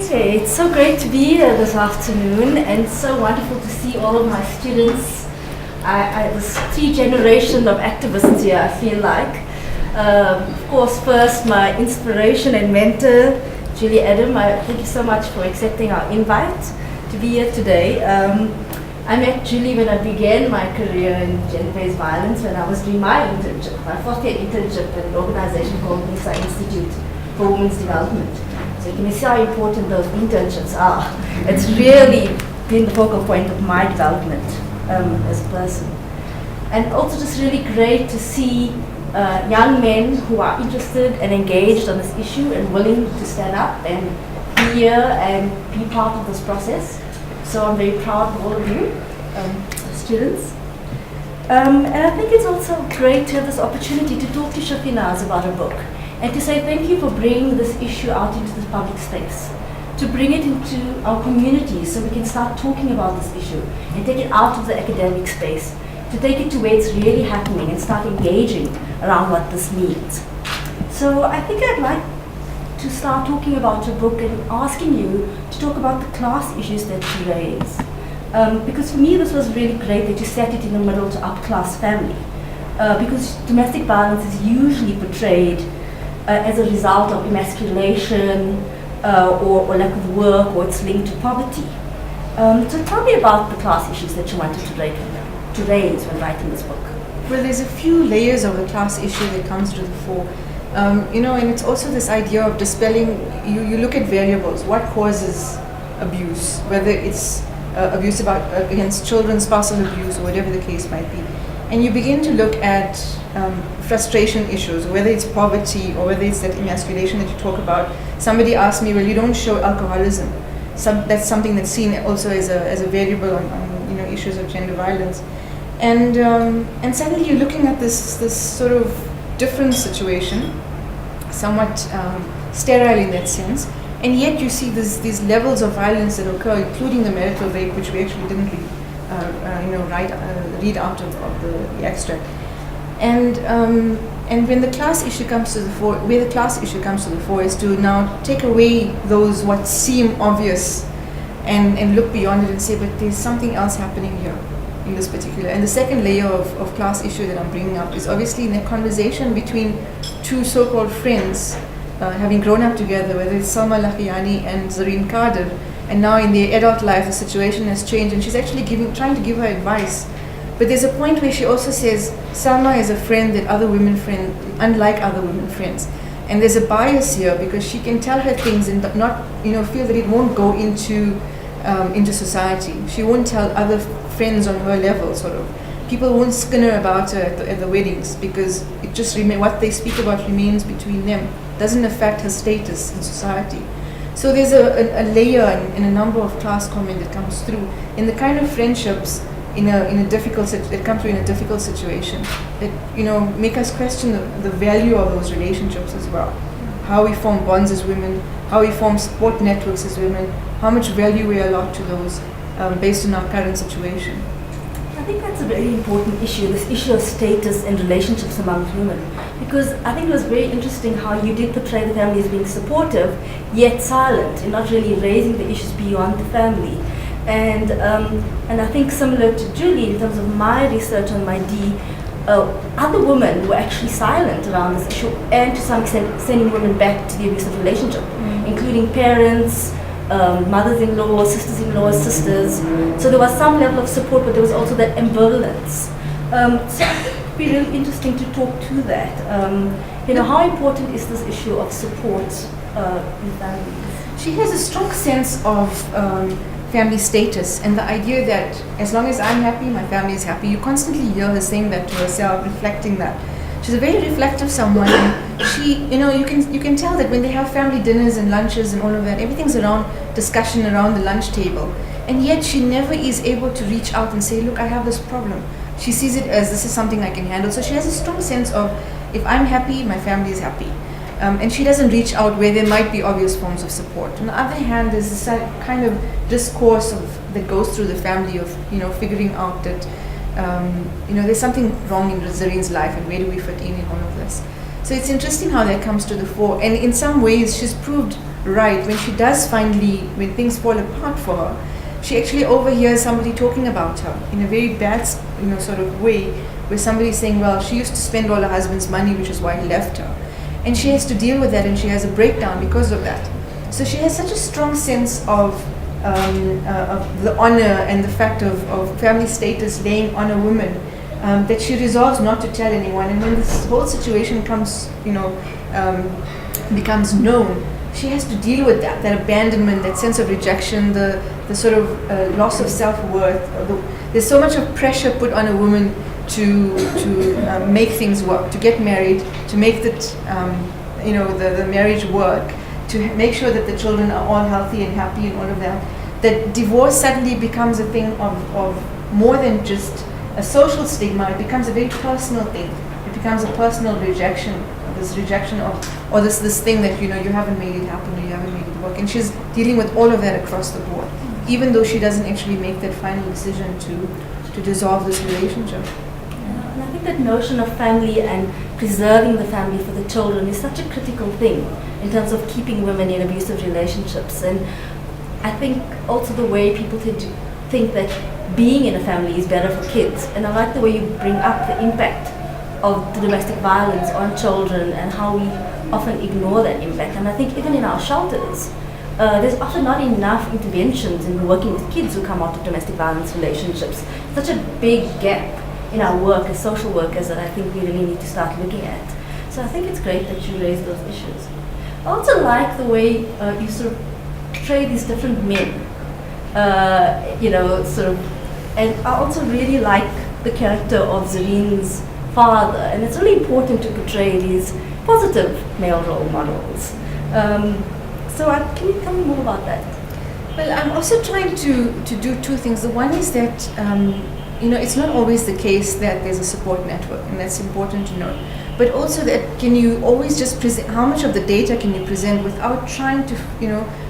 Okay, it's so great to be here this afternoon and so wonderful to see all of my students. There's 3 generations of activists here, I feel like. Of course, first my inspiration and mentor, Julie Adam. Thank you so much for accepting our invite to be here today. I met Julie when I began my career in gender-based violence when I was doing my internship, my 4th-year internship at an organization called NISA Institute for Women's Development. So you can see how important those internships are. It's really been the focal point of my development as a person. And also just really great to see young men who are interested and engaged on this issue and willing to stand up and be here and be part of this process. So I'm very proud of all of you, students. And I think it's also great to have this opportunity to talk to Shafinaaz about her book and to say thank you for bringing this issue out into the public space, to bring it into our communities so we can start talking about this issue and take it out of the academic space, to take it to where it's really happening and start engaging around what this means. So I think I'd like to start talking about your book and asking you to talk about the class issues that you raise. Because for me this was really great that you set it in the middle to upper-class family. Because domestic violence is usually portrayed as a result of emasculation or lack of work, or it's linked to poverty. So tell me about the class issues that you wanted to raise when writing this book. Well, there's a few layers of the class issue that comes to the fore. And it's also this idea of dispelling, you look at variables, what causes abuse, whether it's abuse against children, spousal abuse, or whatever the case might be. And you begin to look at frustration issues, whether it's poverty or whether it's that emasculation that you talk about. Somebody asked me, well, you don't show alcoholism. That's something that's seen also as a variable on issues of gender violence. And suddenly you're looking at this sort of different situation, somewhat sterile in that sense, and yet you see these levels of violence that occur, including the marital rape, which we actually didn't read out of the extract. And when the class issue comes to the fore, where the class issue comes to the fore is to now take away those what seem obvious and look beyond it and say, but there's something else happening here in this particular. And the second layer of class issue that I'm bringing up is obviously in a conversation between 2 so-called friends having grown up together, whether it's Salma Lakhiyani and Zareen Kader, and now in their adult life the situation has changed and she's actually trying to give her advice. But there's a point where she also says Salma is a friend that unlike other women friends. And there's a bias here because she can tell her things and not feel that it won't go into society. She won't tell other friends on her level, sort of. People won't skinner about her at the weddings because it just what they speak about remains between them. Doesn't affect her status in society. So there's a layer and a number of class comment that comes through in the kind of friendships that come through in a difficult situation that make us question the value of those relationships as well. How we form bonds as women, how we form support networks as women, how much value we allot to those based on our current situation. I think that's a very important issue, this issue of status and relationships among women. Because I think it was very interesting how you did portray the family as being supportive, yet silent, and not really raising the issues beyond the family. And I think similar to Julie, in terms of my research on my D, other women were actually silent around this issue, and to some extent sending women back to the abusive relationship, including parents, mothers-in-law, sisters-in-law, sisters. So there was some level of support, but there was also that ambivalence. So I think it would be really interesting to talk to that. How important is this issue of support in families? She has a strong sense of family status and the idea that as long as I'm happy, my family is happy. You constantly hear her saying that to herself, reflecting that. She's a very reflective someone. And she, you can tell that when they have family dinners and lunches and all of that, everything's around discussion around the lunch table. And yet she never is able to reach out and say, look, I have this problem. She sees it as this is something I can handle. So she has a strong sense of if I'm happy, my family is happy. And she doesn't reach out where there might be obvious forms of support. On the other hand, there's this kind of discourse that goes through the family of, figuring out that, there's something wrong in Zareen's life and where do we fit in all of this. So it's interesting how that comes to the fore. And in some ways, she's proved right, when she does finally, when things fall apart for her, she actually overhears somebody talking about her in a very bad, sort of way, where somebody's saying, well, she used to spend all her husband's money, which is why he left her. And she has to deal with that, and she has a breakdown because of that. So she has such a strong sense of the honor and the fact of family status laying on a woman, that she resolves not to tell anyone. And when this whole situation becomes known, she has to deal with that abandonment, that sense of rejection, the sort of loss of self-worth. There's so much of pressure put on a woman to make things work, to get married, to make the marriage work, to make sure that the children are all healthy and happy and all of that. That divorce suddenly becomes a thing of more than just a social stigma. It becomes a very personal thing. It becomes a personal rejection. This rejection of, or this thing that you haven't made it happen, or you haven't made it work. And she's dealing with all of that across the board, even though she doesn't actually make that final decision to dissolve this relationship. Yeah, and I think that notion of family and preserving the family for the children is such a critical thing in terms of keeping women in abusive relationships. And I think also the way people tend to think that being in a family is better for kids. And I like the way you bring up the impact of the domestic violence on children and how we often ignore that impact. And I think even in our shelters, there's often not enough interventions in working with kids who come out of domestic violence relationships. Such a big gap in our work as social workers that I think we really need to start looking at. So I think it's great that you raised those issues. I also like the way you sort of portray these different men, and I also really like the character of Zareen's father, and it's really important to portray these positive male role models. Can you tell me more about that? Well, I'm also trying to do two things. The one is that it's not always the case that there's a support network, and that's important to know. But also that can you always just present, how much of the data can you present without trying to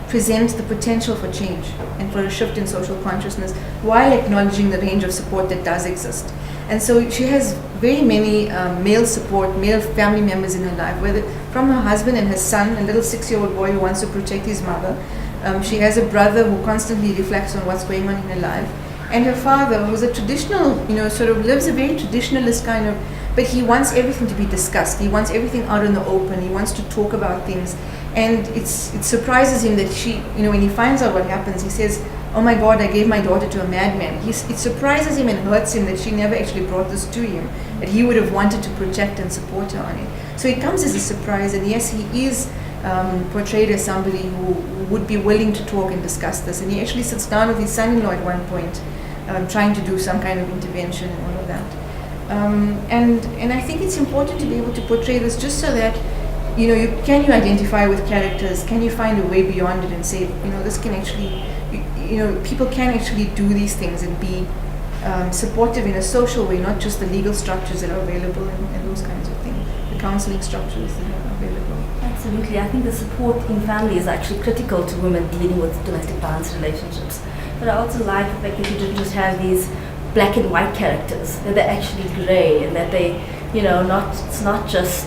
present the potential for change and for a shift in social consciousness, while acknowledging the range of support that does exist. And so she has very many male support, male family members in her life, whether from her husband and her son, a little 6-year-old boy who wants to protect his mother. She has a brother who constantly reflects on what's going on in her life. And her father, who's a traditional, sort of lives a very traditionalist kind of, but he wants everything to be discussed. He wants everything out in the open. He wants to talk about things. And it surprises him that she, when he finds out what happens, he says, oh my God, I gave my daughter to a madman. It surprises him and hurts him that she never actually brought this to him, that he would have wanted to protect and support her on it. So it comes as a surprise, and yes, he is portrayed as somebody who would be willing to talk and discuss this. And he actually sits down with his son-in-law at one point, trying to do some kind of intervention and all of that. And I think it's important to be able to portray this just so that can you identify with characters? Can you find a way beyond it and say, this can actually, people can actually do these things and be supportive in a social way, not just the legal structures that are available and those kinds of things, the counseling structures that are available. Absolutely. I think the support in family is actually critical to women dealing with domestic violence relationships. But I also like the fact that you didn't just have these black and white characters, that they're actually grey, and that they, it's not just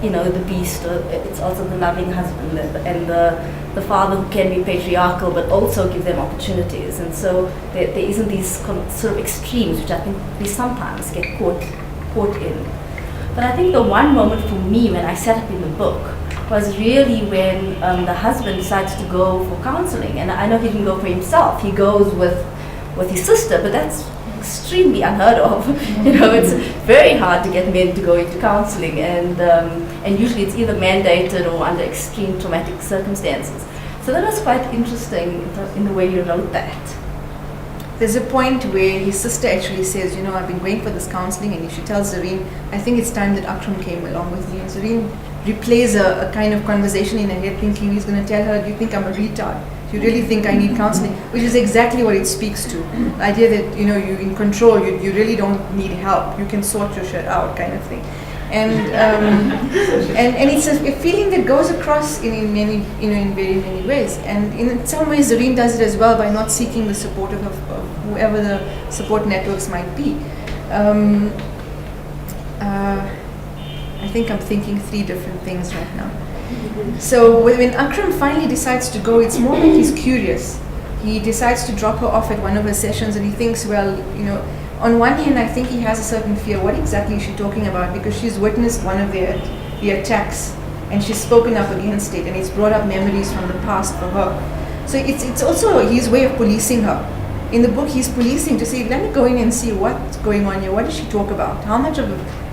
the beast, or it's also the loving husband and the father who can be patriarchal but also give them opportunities. And so there isn't these sort of extremes, which I think we sometimes get caught in. But I think the one moment for me when I sat up in the book was really when the husband decides to go for counseling. And I know he didn't go for himself, he goes with his sister, but that's extremely unheard of. It's very hard to get men to go into counseling, and usually it's either mandated or under extreme traumatic circumstances. So that was quite interesting in the way you wrote that. There's a point where his sister actually says, I've been going for this counseling, and she tells Zareen, I think it's time that Akram came along with me. And Zareen replays a kind of conversation in her head, thinking he's going to tell her, do you think I'm a retard? Do you really think I need counseling? Which is exactly what it speaks to. The idea that, you're in control, you really don't need help, you can sort your shit out, kind of thing. And it's a feeling that goes across in many, in very many ways. And in some ways, Zareen does it as well by not seeking the support of whoever the support networks might be. I think I'm thinking 3 different things right now. So when Akram finally decides to go, it's more like he's curious. He decides to drop her off at one of her sessions, and he thinks, well, on one hand, I think he has a certain fear. What exactly is she talking about? Because she's witnessed one of the attacks, and she's spoken up against it, and it's brought up memories from the past for her. So it's also his way of policing her. In the book, he's policing to say, let me go in and see what's going on here. What does she talk about? How much of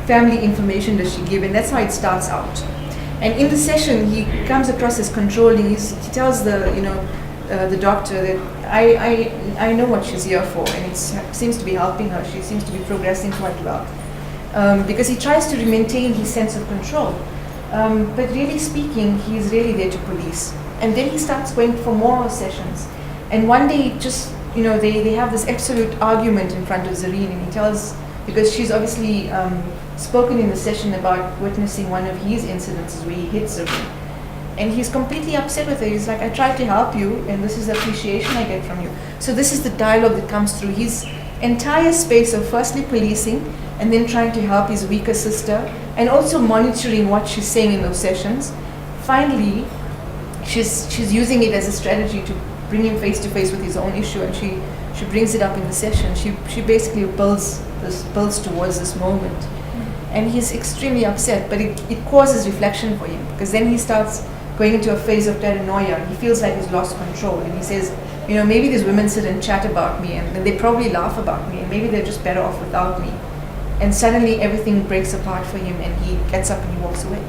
family information does she give? And that's how it starts out. And in the session, he comes across as controlling. He tells the doctor that I know what she's here for, and it seems to be helping her. She seems to be progressing quite well. Because he tries to maintain his sense of control. But really speaking, he's really there to police. And then he starts going for more sessions. And one day, just, they have this absolute argument in front of Zareen, and he tells, because she's obviously spoken in the session about witnessing one of his incidences where he hits Zareen. And he's completely upset with her. He's like, I tried to help you, and this is the appreciation I get from you. So this is the dialogue that comes through his entire space of firstly policing, and then trying to help his weaker sister, and also monitoring what she's saying in those sessions. Finally, she's using it as a strategy to bring him face to face with his own issue, and she brings it up in the session. She basically builds towards this moment. And he's extremely upset, but it causes reflection for him, because then he starts going into a phase of paranoia. He feels like he's lost control, and he says, maybe these women sit and chat about me, and they probably laugh about me, and maybe they're just better off without me. And suddenly everything breaks apart for him, and he gets up and he walks away.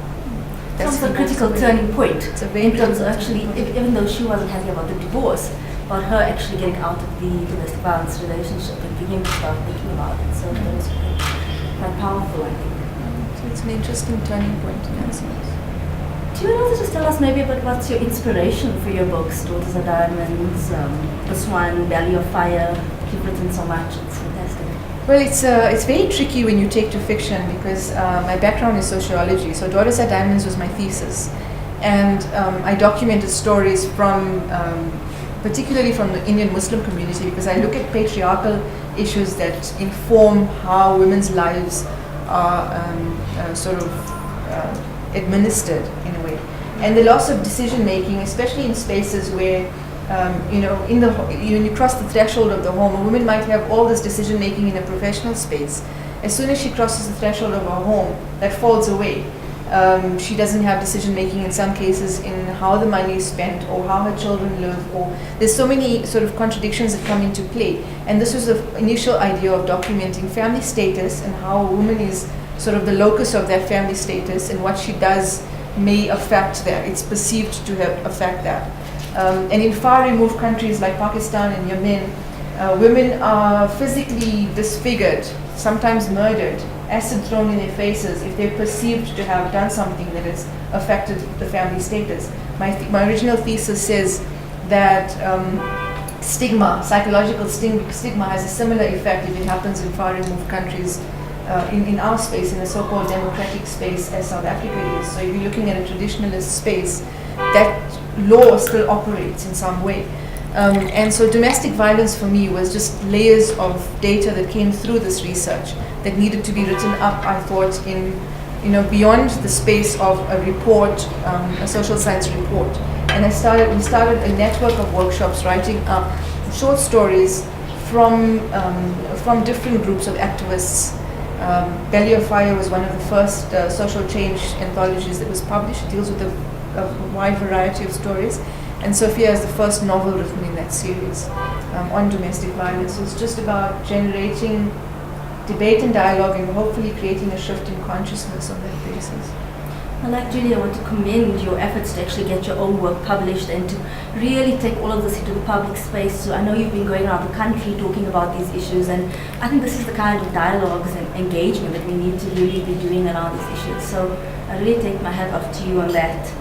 That's a critical turning point. It's a very in terms of actually, even though she wasn't happy about the divorce, but her actually getting out of the domestic violence relationship and beginning to start thinking about it. So that was quite powerful, I think. So it's an interesting turning point in that sense. Do you want to just tell us maybe about what's your inspiration for your books, Daughters Are Diamonds, this one, Valley of Fire? You've written so much, it's fantastic. Well, it's very tricky when you take to fiction, because my background is sociology. So Daughters Are Diamonds was my thesis. And I documented stories from, particularly from the Indian Muslim community, because I look at patriarchal issues that inform how women's lives are administered in a way. And the loss of decision making, especially in spaces where when you cross the threshold of the home, a woman might have all this decision making in a professional space. As soon as she crosses the threshold of her home, that falls away. She doesn't have decision making in some cases in how the money is spent or how her children live, or there's so many sort of contradictions that come into play. And this was the initial idea of documenting family status and how a woman is sort of the locus of that family status, and what she does may affect that. It's perceived to have affect that. And in far removed countries like Pakistan and Yemen, women are physically disfigured, sometimes murdered, acid thrown in their faces if they're perceived to have done something that has affected the family status. My original thesis says that stigma, psychological stigma, has a similar effect if it happens in far removed countries. In our space, in a so-called democratic space as South Africa is. So if you're looking at a traditionalist space, that law still operates in some way. And so domestic violence for me was just layers of data that came through this research that needed to be written up, I thought, in beyond the space of a report, a social science report. And we started a network of workshops writing up short stories from different groups of activists. Belly of Fire was one of the first social change anthologies that was published. It deals with a wide variety of stories. And Sophia is the first novel written in that series on domestic violence. So it's just about generating debate and dialogue and hopefully creating a shift in consciousness on that basis. Like Julie, I want to commend your efforts to actually get your own work published and to really take all of this into the public space. So I know you've been going around the country talking about these issues, and I think this is the kind of dialogues and engagement that we need to really be doing around these issues. So I really take my hat off to you on that.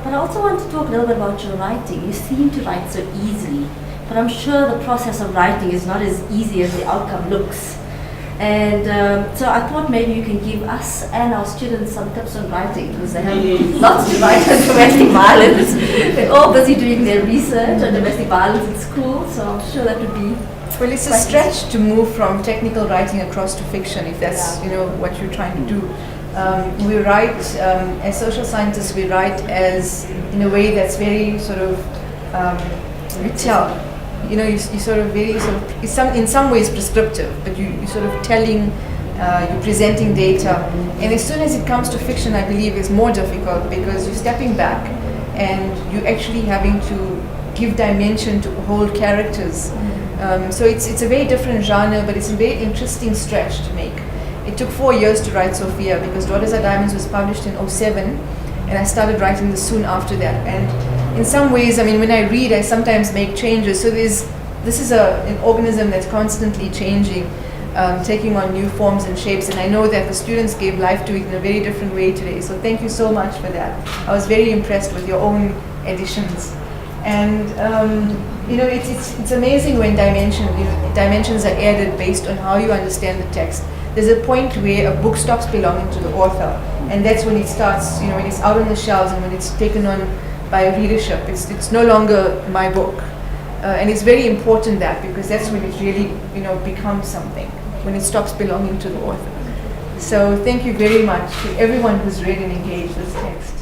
But I also want to talk a little bit about your writing. You seem to write so easily, but I'm sure the process of writing is not as easy as the outcome looks. And so I thought maybe you can give us and our students some tips on writing, because they have lots to write on domestic violence. They're all busy doing their research on domestic violence in school, so I'm sure that would be... Well, it's a stretch to move from technical writing across to fiction, if that's what you're trying to do. We write, as social scientists, we write as in a way that's very sort of, you tell. You know, you sort of very sort of, in some ways prescriptive, but you're sort of telling, you're presenting data. And as soon as it comes to fiction, I believe it's more difficult because you're stepping back and you're actually having to give dimension to whole characters. So it's a very different genre, but it's a very interesting stretch to make. It took 4 years to write Sophia because Daughters Are Diamonds was published in '07, and I started writing this soon after that. And in some ways, I mean, when I read, I sometimes make changes. So this is an organism that's constantly changing, taking on new forms and shapes. And I know that the students gave life to it in a very different way today. So thank you so much for that. I was very impressed with your own editions. And you know, it's amazing when dimensions are added based on how you understand the text. There's a point where a book stops belonging to the author, and that's when it starts, you know, when it's out on the shelves and when it's taken on by readership. It's no longer my book, and it's very important that, because that's when it really, you know, becomes something, when it stops belonging to the author. So thank you very much to everyone who's read and engaged this text.